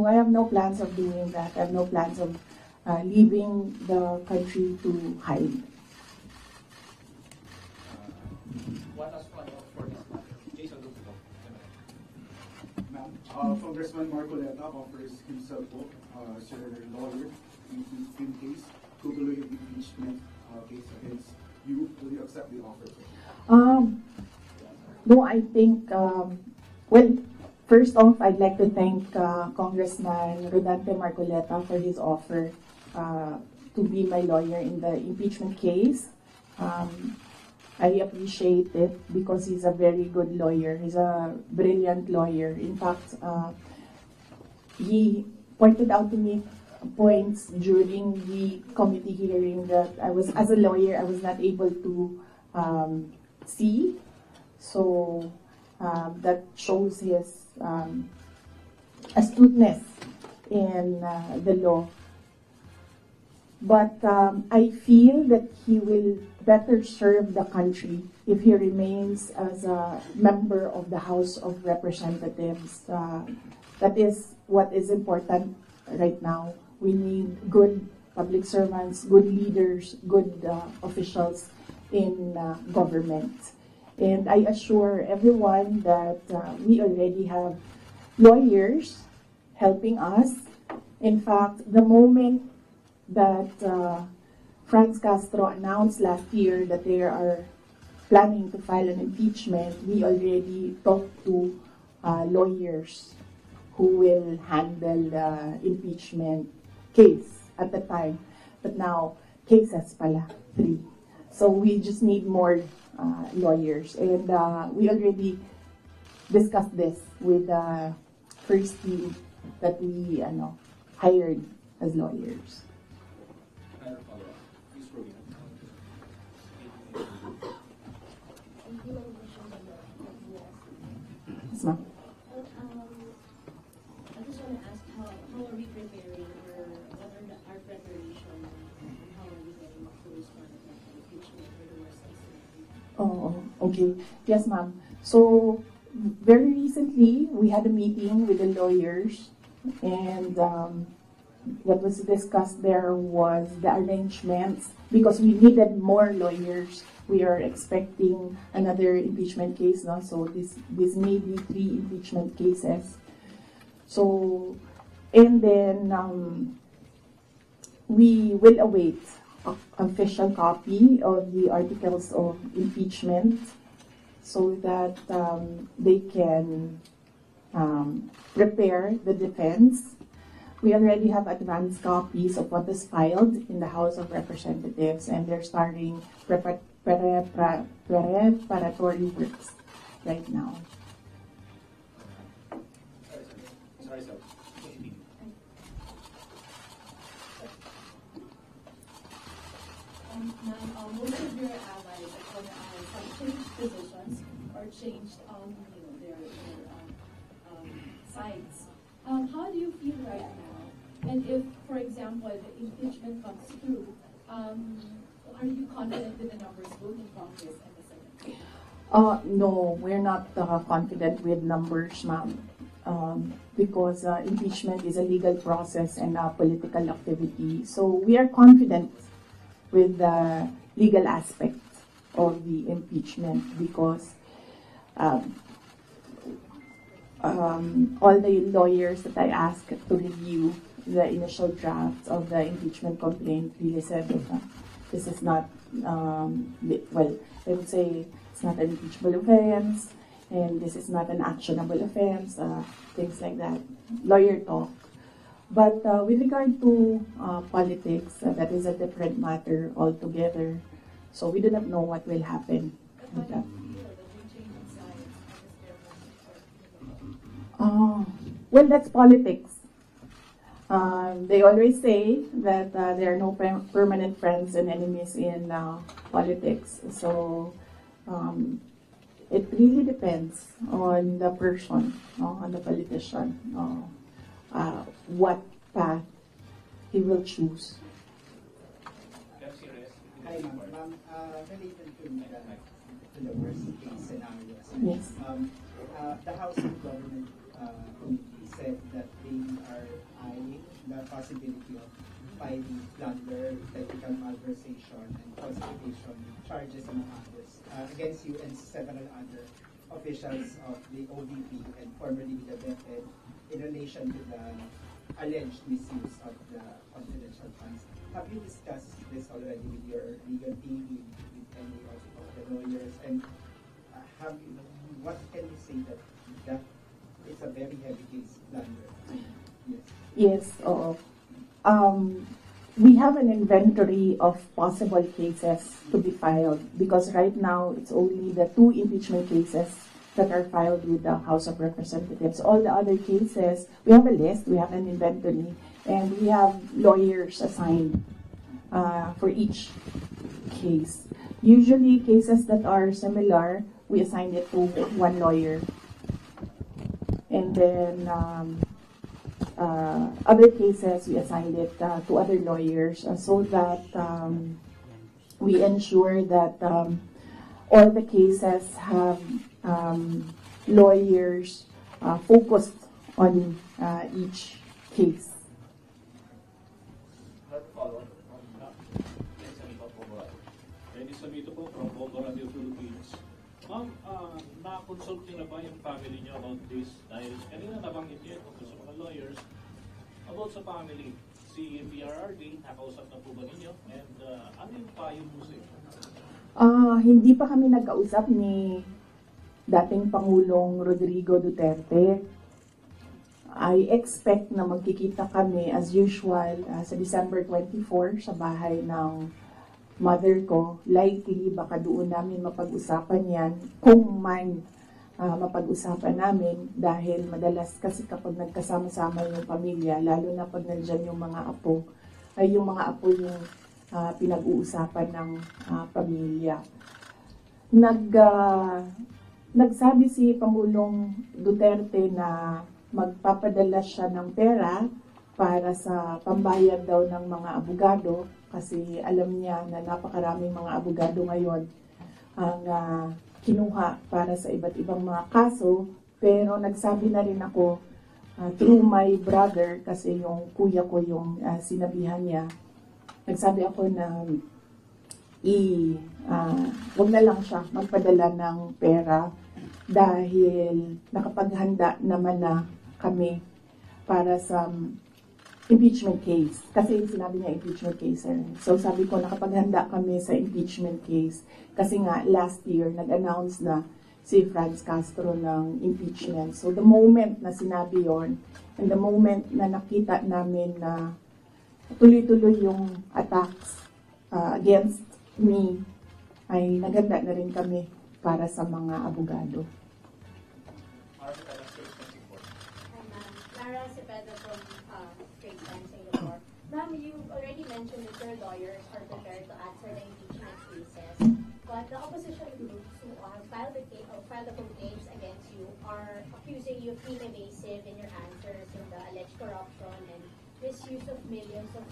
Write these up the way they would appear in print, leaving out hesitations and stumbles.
I have no plans of doing that. I have no plans of leaving the country to hide. What has follow-up for this matter? Jason Duputo. Ma'am, Congressman Marcoleta offers himself as your lawyer in case tutuloy yung impeachment case against you. Will you accept the offer? No, I think, well, first off, I'd like to thank Congressman Rodante Marcoleta for his offer to be my lawyer in the impeachment case. I appreciate it because he's a very good lawyer. He's a brilliant lawyer. In fact, he pointed out to me points during the committee hearing that as a lawyer, I was not able to see. So that shows his astuteness in the law. But I feel that he will better serve the country if he remains as a member of the House of Representatives. That is what is important right now. We need good public servants, good leaders, good officials in government. And I assure everyone that we already have lawyers helping us. In fact, the moment that Franz Castro announced last year that they are planning to file an impeachment, we already talked to lawyers who will handle the impeachment case at the time. But now, cases pala, 3. So we just need more lawyers. And we already discussed this with the first team that we hired as lawyers. Another follow-up. Please, Rowena. Yes, ma'am. I just want to ask how are we preparing, or what are our preparation, and how are we getting to respond to that impeachment for the worst case? Oh, okay. Yes, ma'am. So, very recently, we had a meeting with the lawyers, and what was discussed there was the arrangements, because we needed more lawyers. We are expecting another impeachment case now, so this may be 3 impeachment cases. So, and then we will await an official copy of the articles of impeachment so that they can prepare the defense. We already have advanced copies of what is filed in the House of Representatives, and they're starting preparatory works right now. Sorry, sir. Most of your allies have changed positions or changed their sides. How do you feel right now? And if, for example, the impeachment comes through, are you confident with the numbers both in Congress and the Senate? No, we're not confident with numbers, ma'am, because impeachment is a legal process and a political activity. So we are confident with the legal aspect of the impeachment because all the lawyers that I asked to review the initial draft of the impeachment complaint really said that this is not, well, I would say it's not an impeachable offense, and this is not an actionable offense, things like that, lawyer talk. But with regard to politics, that is a different matter altogether. So we do not know what will happen with that. Well, that's politics. They always say that there are no permanent friends and enemies in politics. So it really depends on the person, on the politician, what path he will choose. Hi, ma'am. Related to the worst case scenario. Yes. The House and Government Committees said that they are eyeing the possibility of filing plunder, technical malversation, and falsification charges among others against you and several other officials of the OVP and formerly the DepEd in relation to the alleged misuse of the confidential funds. Have you discussed this already with your legal team, with any of the lawyers, and what can you say that it's a very heavy case plunder? Yes. Yes, oo. We have an inventory of possible cases to be filed because right now it's only the 2 impeachment cases that are filed with the House of Representatives. All the other cases, we have a list, we have an inventory, and we have lawyers assigned for each case. Usually cases that are similar, we assign it to one lawyer. And then other cases, we assigned it to other lawyers so that we ensure that all the cases have lawyers focused on each case. Isiniwalat po from Bobo Radio Philippines. Ma'am, na-consult niyo na ba yung family niyo about this? Dahil kanina nabanggit niyo kung sa mga lawyers about sa family. Si PRRD, nakausap na po ba ninyo? And ano yung payo mo sa inyo? Hindi pa kami nagkausap ni dating Pangulong Rodrigo Duterte. I expect na magkikita kami as usual sa December 24 sa bahay ng mother ko. Likely, baka doon namin mapag-usapan yan kung man mapag-usapan namin dahil madalas kasi kapag nagkasama-sama yung pamilya, lalo na pag nandyan yung mga apo, ay yung mga apo yung pinag-uusapan ng pamilya. Nagsabi si Pangulong Duterte na magpapadala siya ng pera para sa pambayad daw ng mga abogado kasi alam niya na napakaraming mga abogado ngayon ang kinuha para sa iba't ibang mga kaso. Pero nagsabi na rin ako through my brother kasi yung kuya ko yung sinabihan niya. Nagsabi ako na wag na lang siya magpadala ng pera dahil nakapaghanda naman na kami para sa impeachment case. Kasi sinabi niya impeachment case. So sabi ko nakapaghanda kami sa impeachment case kasi nga last year nag-announce na si Franz Castro ng impeachment. So the moment na sinabi yon and the moment na nakita namin na tuloy-tuloy yung attacks against me, ay naghanda na rin kami para sa mga abogado. Ma'am, you already mentioned that your lawyers are prepared to answer the impeachment cases, but the opposition groups who have filed the complaints against you are accusing you of being evasive in your answers in the alleged corruption and misuse of millions of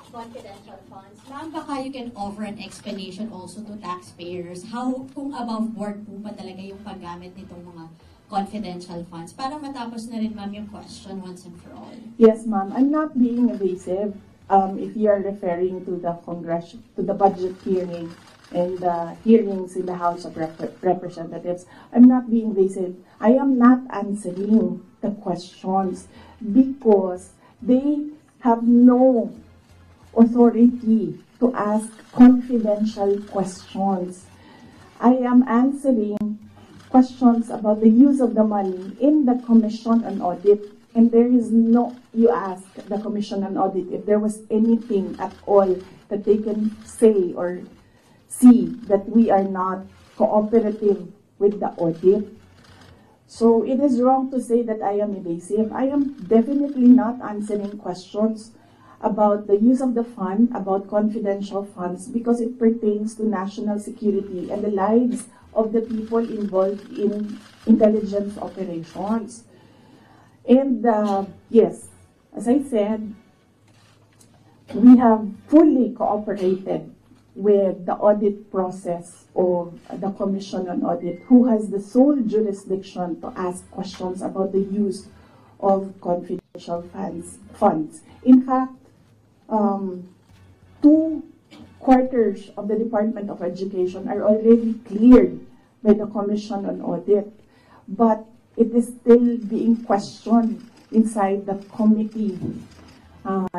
confidential funds. Ma'am, baka you can offer an explanation also to taxpayers how kung above board po pa talaga yung paggamit nitong mga confidential funds para matapos na rin, ma'am, yung question once and for all. Yes, ma'am. I'm not being evasive. If you are referring to the budget hearing and the hearings in the House of Representatives, I'm not being evasive. I am not answering the questions because they have no authority to ask confidential questions. I am answering questions about the use of the money in the Commission on Audit. And there is no, you ask the Commission on Audit if there was anything at all that they can say or see that we are not cooperative with the audit. So it is wrong to say that I am evasive. I am definitely not answering questions about the use of the fund, about confidential funds, because it pertains to national security and the lives of the people involved in intelligence operations. And yes, as I said, we have fully cooperated with the audit process of the Commission on Audit, who has the sole jurisdiction to ask questions about the use of confidential funds. In fact, 2/4 of the Department of Education are already cleared by the Commission on Audit, but it is still being questioned inside the committee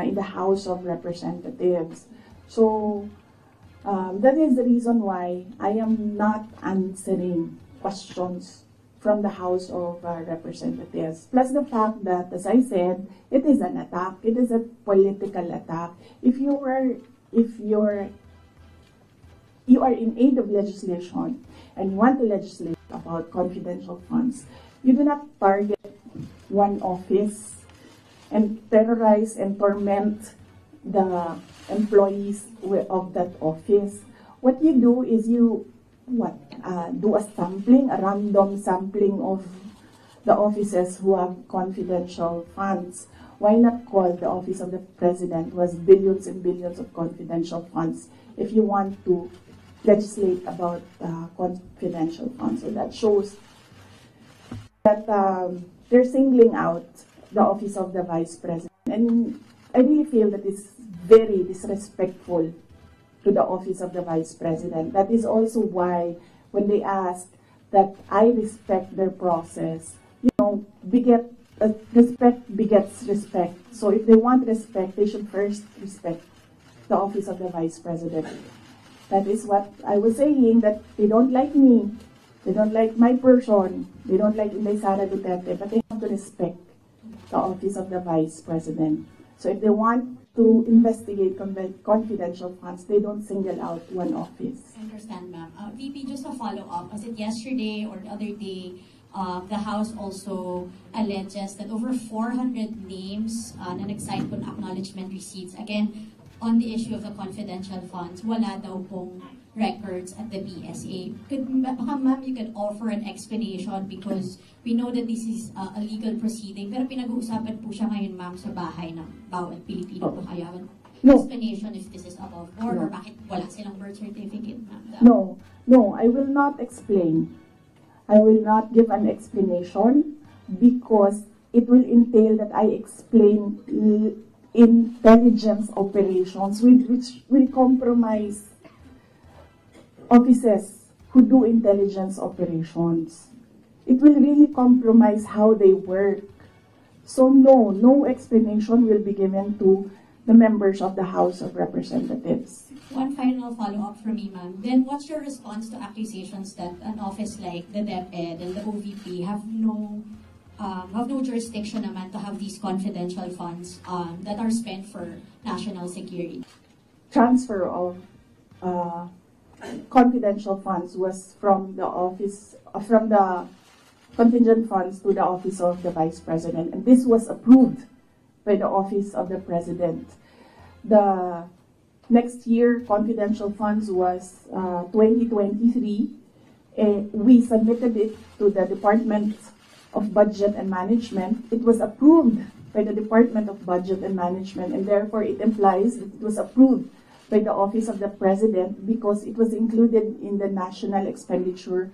in the House of Representatives. So that is the reason why I am not answering questions from the House of Representatives. Plus the fact that, as I said, it is an attack. It is a political attack. If you are in aid of legislation and you want to legislate about confidential funds, you do not target one office and terrorize and torment the employees of that office. What you do is you do a sampling, a random sampling of the offices who have confidential funds. Why not call the office of the president, who has billions and billions of confidential funds, if you want to legislate about confidential funds? So that shows that they're singling out the office of the vice president. And I really feel that it's very disrespectful to the office of the vice president. That is also why when they ask that I respect their process, respect begets respect. So if they want respect, they should first respect the office of the vice president. That is what I was saying, that they don't like me, they don't like my person, they don't like Sara Duterte, but they have to respect the office of the vice president. So if they want to investigate confidential funds, they don't single out one office. I understand, ma'am. VP, just a follow-up. Was it yesterday or the other day, the House also alleges that over 400 names na nag-sign po ng acknowledgement receipts, again, on the issue of the confidential funds, wala daw pong records at the BSA. Ma'am, you could offer an explanation because we know that this is a legal proceeding, pero pinag-uusapan po siya ngayon, ma'am, sa bahay ng bawat Pilipino. Kaya explanation if this is above board or bakit wala silang birth certificate, ma'am? No, I will not explain. I will not give an explanation because it will entail that I explain intelligence operations which will compromise officers who do intelligence operations. It will really compromise how they work. So no explanation will be given to the members of the House of Representatives. One final follow-up from me, ma'am. Then what's your response to accusations that an office like the DepEd and the OVP have no jurisdiction naman to have these confidential funds that are spent for national security? Transfer of confidential funds was from the contingent funds to the office of the vice president, and this was approved by the office of the president. The next year confidential funds was 2023. We submitted it to the Department of Budget and Management. It was approved by the Department of Budget and Management, and therefore it implies that it was approved by the Office of the President because it was included in the National Expenditure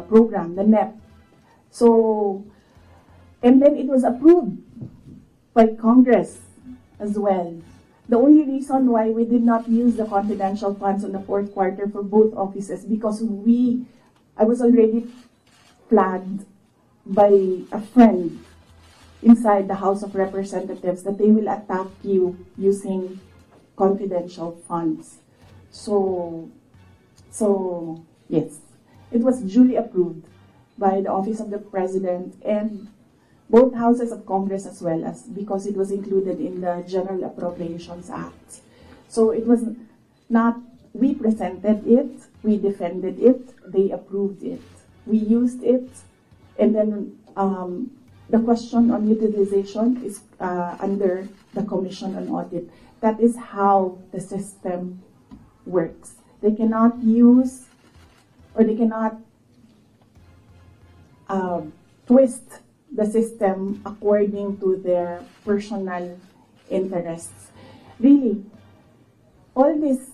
Program, the NEP. So, and then it was approved by Congress as well. The only reason why we did not use the confidential funds in the fourth quarter for both offices because I was already flagged by a friend inside the House of Representatives that they will attack you using confidential funds. So yes, it was duly approved by the Office of the President and both houses of Congress as well as because it was included in the General Appropriations Act. So it was not, we presented it, we defended it, they approved it. We used it, and then the question on utilization is under the Commission on Audit. That is how the system works. They cannot use or they cannot twist the system according to their personal interests. Really, all these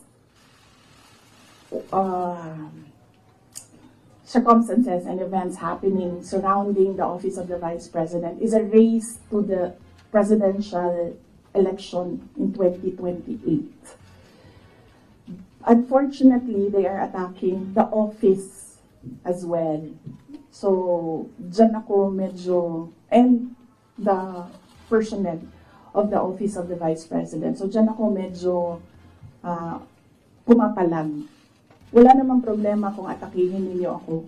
circumstances and events happening surrounding the office of the Vice President is a race to the presidential election in 2028. Unfortunately, they are attacking the office as well. So, dyan ako medyo, and the personnel of the office of the Vice President. So, dyan ako medyo pumapalag. Wala namang problema kung atakihin ninyo ako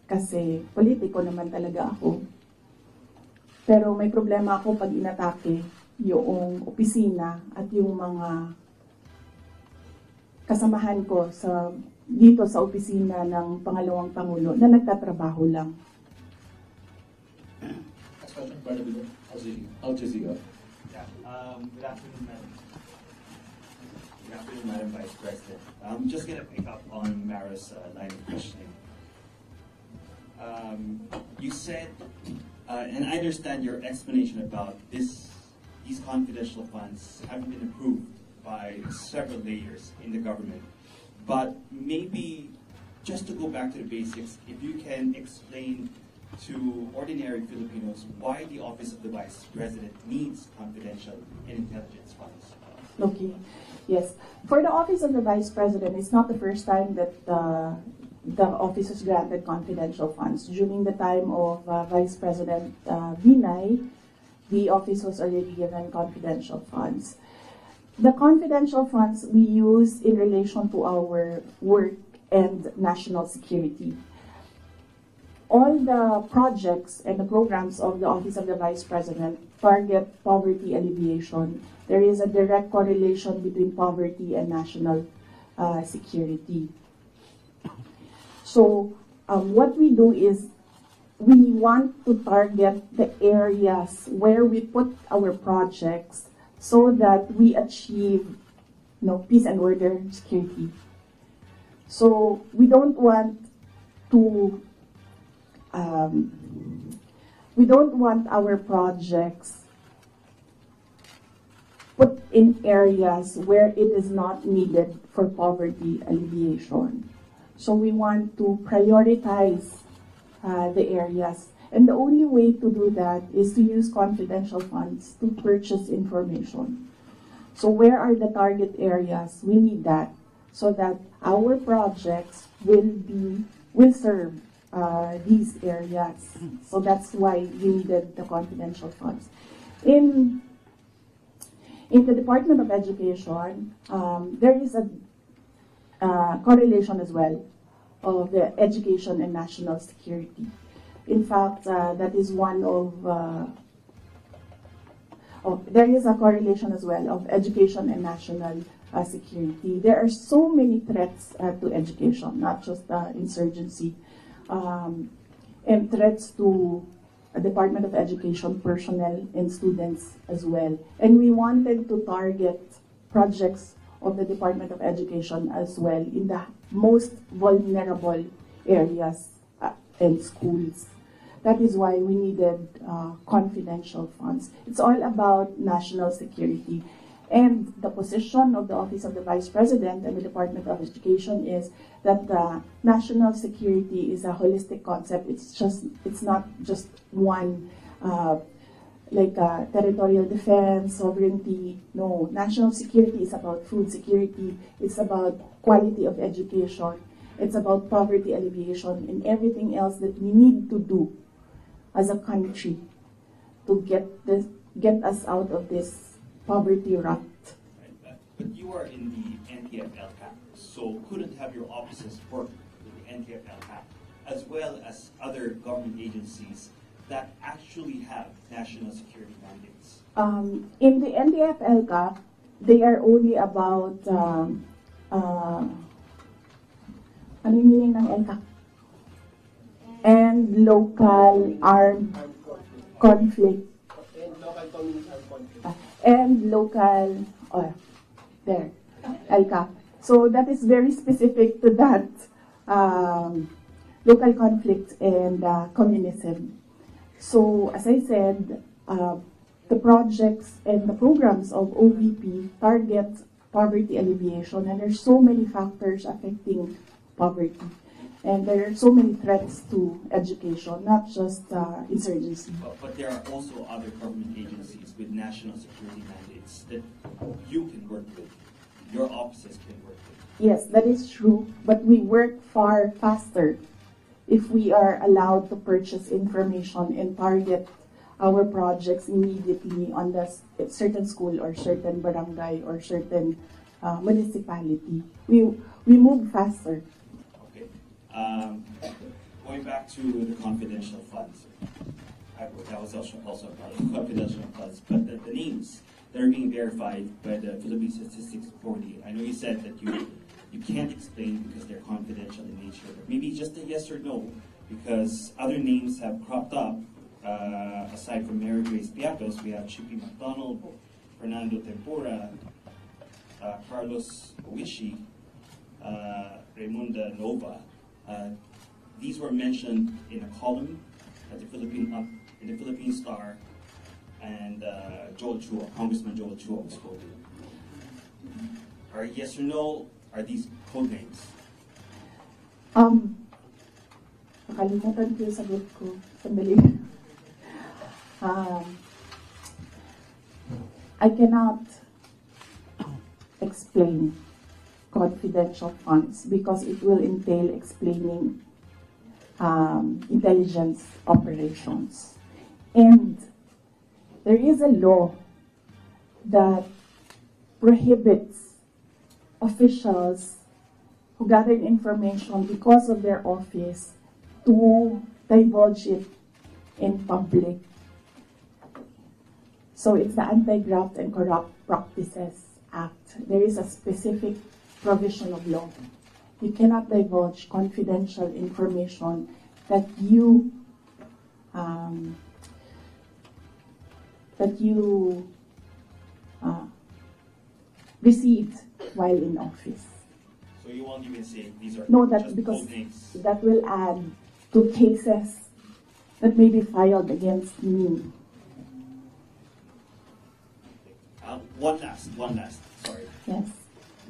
kasi politiko naman talaga ako. Pero may problema ako pag inatake yung opisina at yung mga kasamahan ko dito sa opisina ng pangalawang Pangulo na nagtatrabaho lang. Next question, Brother Bilyong, Al Jazeera. Good afternoon, Madam. Good afternoon, Madam Vice President. I'm just going to pick up on Mara's line of questioning. You said, and I understand your explanation about these confidential funds haven't been approved by several layers in the government. But maybe just to go back to the basics, if you can explain to ordinary Filipinos why the Office of the Vice President needs confidential and intelligence funds. Okay, yes. For the Office of the Vice President, it's not the first time that the office has granted confidential funds. During the time of Vice President Binay, the office was already given confidential funds. The confidential funds we use in relation to our work and national security. All the projects and the programs of the Office of the Vice President target poverty alleviation. There is a direct correlation between poverty and national security. So what we do is we want to target the areas where we put our projects so that we achieve peace and order, security. So we don't want to our projects put in areas where it is not needed for poverty alleviation. So we want to prioritize the areas. And the only way to do that is to use confidential funds to purchase information. So where are the target areas? We need that so that our projects will serve these areas. So that's why we needed the confidential funds. In the Department of Education, there is a correlation as well of the education and national security. In fact, that is one of, there is a correlation as well of education and national security. There are so many threats to education, not just insurgency, and threats to Department of Education personnel and students as well. And we wanted to target projects of the Department of Education as well in the most vulnerable areas and schools. That is why we needed confidential funds. It's all about national security. And the position of the Office of the Vice President and the Department of Education is that national security is a holistic concept. It's not just one, like territorial defense, sovereignty. No, national security is about food security. It's about quality of education. It's about poverty alleviation and everything else that we need to do as a country to get us out of this poverty rut. Right. But you are in the NTF-LCAP, so couldn't have your offices work with the NTF-LCAP as well as other government agencies that actually have national security mandates? In the NTF-LCAP, they are only about ano yung meaning ng LCAP? And local armed conflict. And local, there, LCAP. So that is very specific to that local conflict and communism. So as I said, the projects and the programs of OVP target poverty alleviation, and there's so many factors affecting poverty. And there are so many threats to education, not just insurgency. But there are also other government agencies with national security mandates that you can work with, your offices can work with. Yes, that is true, but we work far faster if we are allowed to purchase information and target our projects immediately on the certain school or certain barangay or certain municipality. We move faster. Okay. Going back to the confidential funds, that was also about confidential funds, but the names that are being verified by the Philippine Statistics Authority, I know you said that you can't explain because they're confidential in nature, but maybe just a yes or no, because other names have cropped up. Aside from Mary Grace Piatos, we have Chippy McDonald, Fernando Tempura, Carlos Owishi, Raymunda Nova. These were mentioned in a column at the Philippine Star, and Joel Chua, Congressman Joel Chua was quoted. Are yes or no, are these code names? Nakalimutan ko yung sagot ko. Sandali. I cannot explain confidential funds because it will entail explaining intelligence operations. And there is a law that prohibits officials who gathered information because of their office to divulge it in public. So it's the Anti-Graft and Corrupt Practices Act. There is a specific provision of law. You cannot divulge confidential information that you received while in office. So you won't even say these are No, that's just because code names? that will add to cases that may be filed against me. One last, sorry. Yes.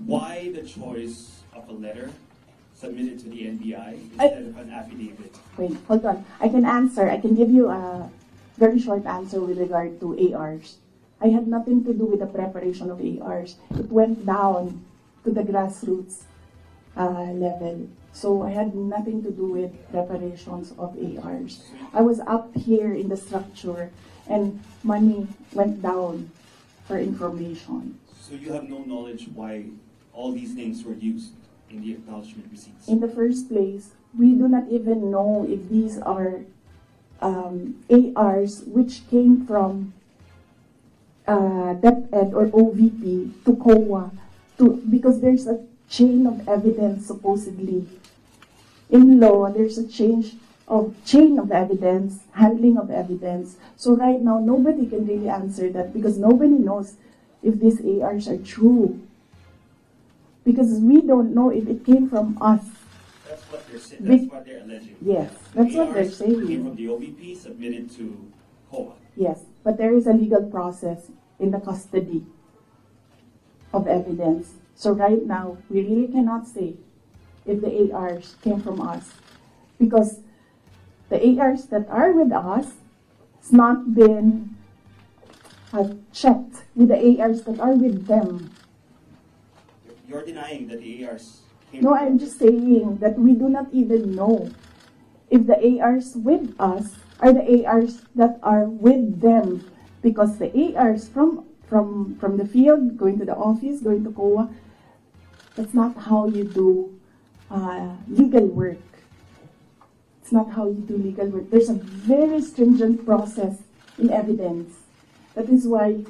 Why the choice of a letter submitted to the NBI instead of an affidavit? Wait, hold on. I can answer. I can give you a very short answer with regard to ARs. I had nothing to do with the preparation of ARs. It went down to the grassroots level. So I had nothing to do with preparations of ARs. I was up here in the structure and money went down for information. So you have no knowledge why all these names were used in the acknowledgement receipts? In the first place, we do not even know if these are ARs which came from DepEd or OVP to COA, because there's a chain of evidence supposedly. In law, there's a chain of evidence, handling of evidence. So right now, nobody can really answer that because nobody knows if these ARs are true. Because we don't know if it came from us. That's what they're saying. That's what they're alleging. Yes, that's what they're ARs saying. Came from the OVP, submitted to COA. Yes, but there is a legal process in the custody of evidence. So right now, we really cannot say if the ARs came from us, because the ARs that are with us has not been checked with the ARs that are with them. You're denying that the ARs came No, from I'm just saying that we do not even know if the ARs with us are the ARs that are with them, because the ARs from the field, going to the office, going to COA, that's not how you do legal work. It's not how you do legal work. There's a very stringent process in evidence. That is why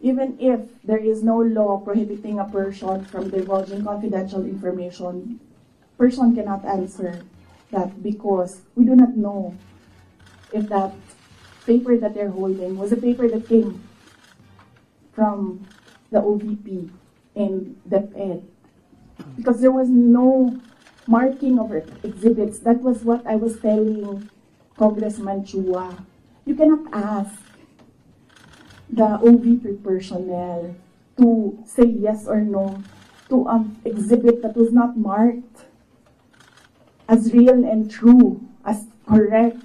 even if there is no law prohibiting a person from divulging confidential information, person cannot answer that because we do not know if that paper that they're holding was a paper that came from the OVP and DepEd. Because there was no marking of exhibits. That was what I was telling Congressman Chua. You cannot ask the OVP personnel to say yes or no to an exhibit that was not marked as real and true, as correct,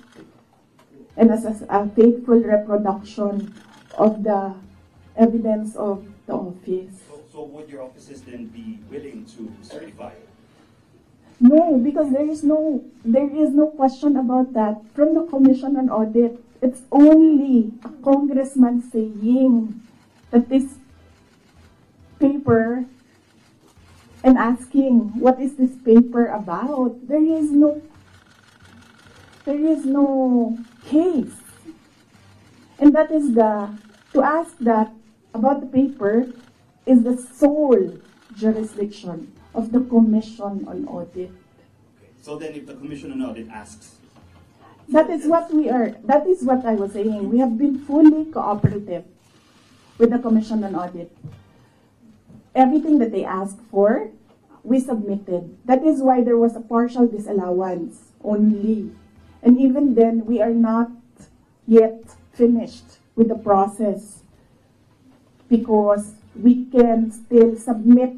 and as a faithful reproduction of the evidence of the office. So would your offices then be willing to certify it? No, because there is no question about that from the Commission on Audit. It's only a congressman saying that this paper and asking what is this paper about. There is no case, and that is to ask that about the paper is the sole jurisdiction of the Commission on Audit. So then if the Commission on Audit asks, That is what I was saying. We have been fully cooperative with the Commission on Audit. Everything that they asked for, we submitted. That is why there was a partial disallowance only. And even then, we are not yet finished with the process because we can still submit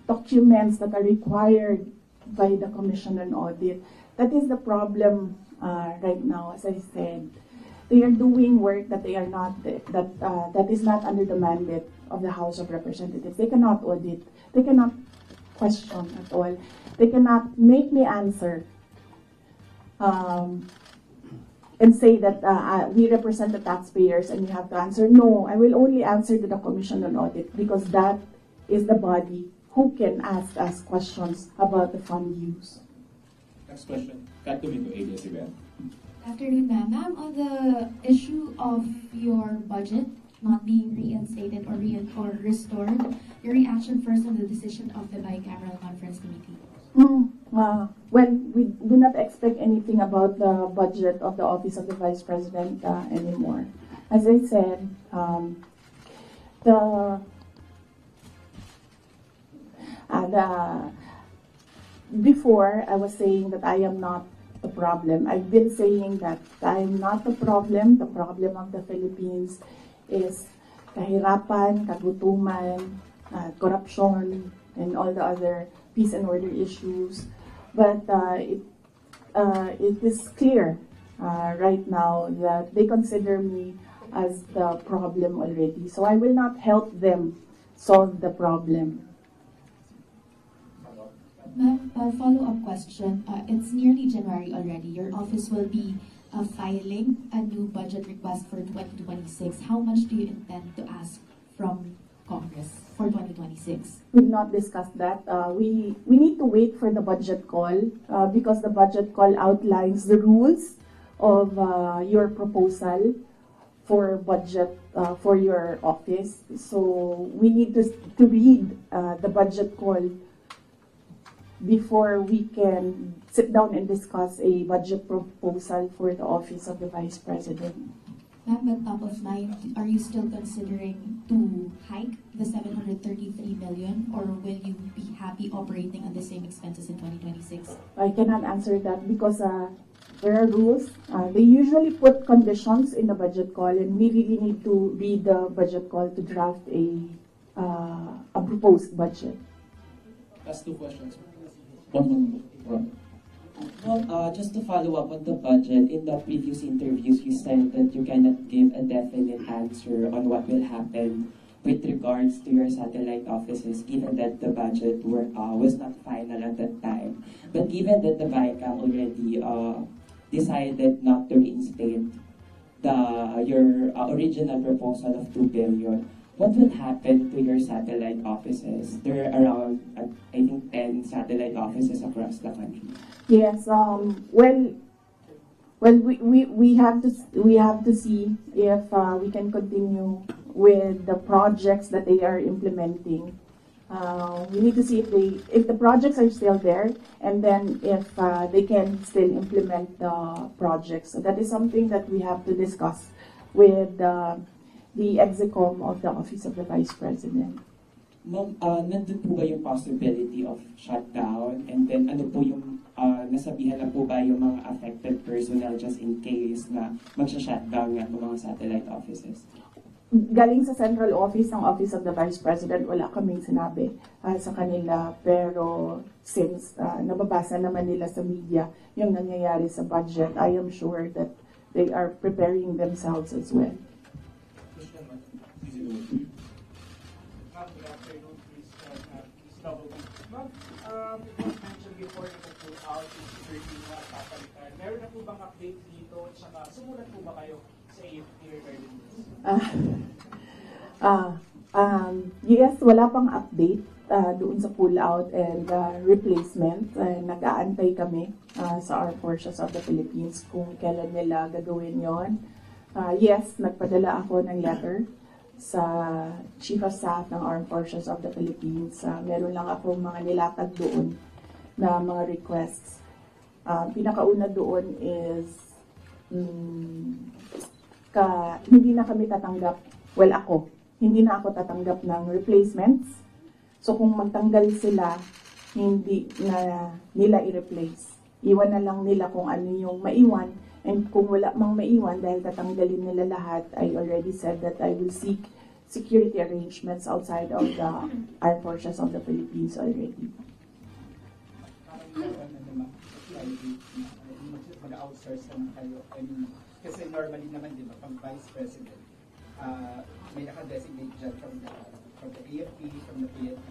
documents that are required by the Commission on Audit. That is the problem right now. As I said, they are doing work that that is not under the mandate of the House of Representatives. They cannot audit. They cannot question at all. They cannot make me answer and say that we represent the taxpayers and you have to answer. No, I will only answer to the Commission on Audit because that is the body who can ask us questions about the fund use. Next question. Cut to me to ABS-CBN. Afternoon, ma'am. Ma'am, on the issue of your budget not being reinstated or restored, your reaction first on the decision of the bicameral conference committee? Well, we do not expect anything about the budget of the Office of the Vice President anymore. As I said, before I was saying that I am not the problem. I've been saying that I am not the problem. The problem of the Philippines is kahirapan, kagutuman, corruption, and all the other peace and order issues. But it is clear right now that they consider me as the problem already. So I will not help them solve the problem. Ma'am, a follow-up question. It's nearly January already. Your office will be filing a new budget request for 2026. How much do you intend to ask from Congress for 2026? We've not discussed that. We need to wait for the budget call because the budget call outlines the rules of your proposal for budget for your office. So we need to read the budget call before we can sit down and discuss a budget proposal for the Office of the Vice President. Ma'am, but top of mind, are you still considering to hike the 733 million, or will you be happy operating on the same expenses in 2026? I cannot answer that because there are rules. They usually put conditions in the budget call, and we really need to read the budget call to draft a proposed budget. Last two questions. Well, just to follow up on the budget, in the previous interviews, you said that you cannot give a definite answer on what will happen with regards to your satellite offices, given that the budget was not final at that time. But given that the BICAM already decided not to reinstate your original proposal of 2 billion, what would happen to your satellite offices? There are around, I think, 10 satellite offices across the country. Yes. Well, we have to see if we can continue with the projects that they are implementing. We need to see if the projects are still there, and then if they can still implement the projects. So that is something that we have to discuss with the execom of the Office of the Vice President. Ma'am, nandun po ba yung possibility of shutdown? And then ano po yung, nasabihan na po ba yung mga affected personnel just in case na magsha-shutdown nga po mga satellite offices? galing sa central office ng Office of the Vice President, wala kaming sinabi sa kanila. Pero since nababasa naman nila sa media yung nangyayari sa budget, I am sure that they are preparing themselves as well. Ma'am, good afternoon, please. Ma'am, it was mentioned before na pull out yung security na papalitan. Meron na po bang update dito? Tsaka sumulat po ba kayo sa AFP regarding this? Yes, wala pang update doon sa pull-out and replacement. Nag-aantay kami sa Armed Forces of the Philippines kung kailan nila gagawin yon. Yes, nagpadala ako ng letter sa Chief of Staff ng Armed Forces of the Philippines. Meron lang ako mga nilatag doon na mga requests. Pinakauna doon is hindi na kami tatanggap, well ako, hindi na ako tatanggap ng replacements. So kung magtanggal sila, hindi na nila i-replace. Iwan na lang nila kung ano yung maiwan. And kung wala mang maiwan dahil tatanggalin nila lahat, I already said that I will seek security arrangements outside of the Armed Forces of the Philippines already. Mag-outsource naman kayo. I mean, kasi normally naman, di ba, pang Vice President, may naka-designate dyan from the AFP, from the PNP.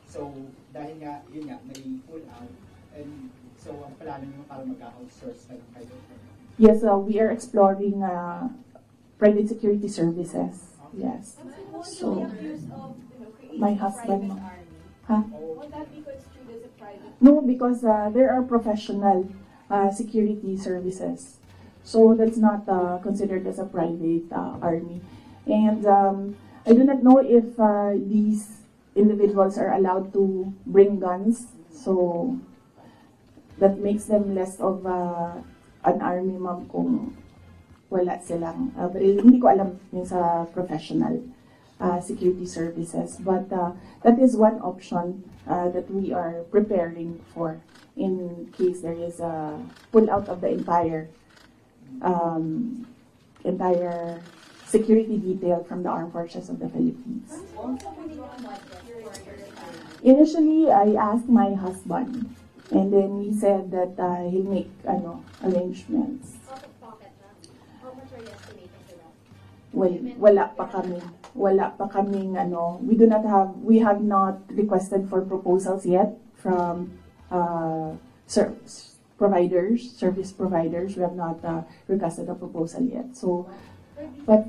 So, dahil nga, yun nga, may pull-out. And so, ang plano nyo para mag-outsource na lang kayo. Yes, we are exploring private security services. Yes. So, my husband. Huh? Would that be construed as a private? No, because there are professional security services. So that's not considered as a private army. And I do not know if these individuals are allowed to bring guns. So that makes them less of an army, ma'am, kung wala silang. But hindi ko alam yung sa professional security services. But that is one option that we are preparing for in case there is a pull out of the entire security detail from the Armed Forces of the Philippines. Initially, I asked my husband, and then he said that he'll make arrangements. Out of pocket, how much are you estimating for that? Well, wala pa kaming we have not requested for proposals yet from service providers. We have not requested a proposal yet. So, but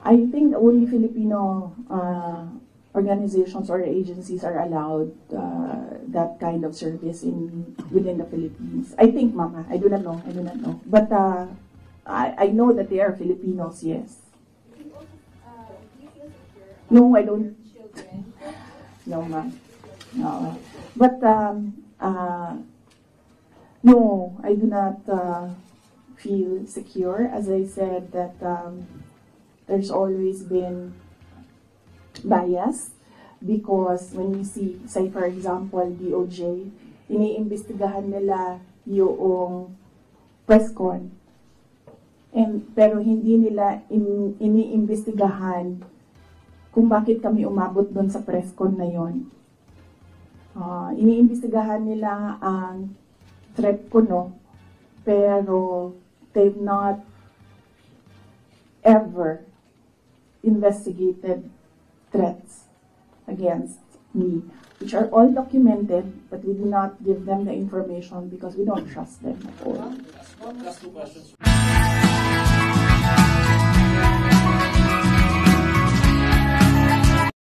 I think only Filipino organizations or agencies are allowed that kind of service within the Philippines. I think, Mama. I do not know. But I know that they are Filipinos. Yes. Do you feel secure? No, I don't. Children? No, ma'am. No. But no, I do not feel secure. As I said, that there's always been bias because when we see, say for example, DOJ, iniimbestigahan nila yung press con. Pero hindi nila iniimbestigahan kung bakit kami umabot doon sa press con na yon. Iniimbestigahan nila ang threat ko, no? Pero they've not ever investigated threats against me, which are all documented, but we do not give them the information because we don't trust them at all. Last two questions.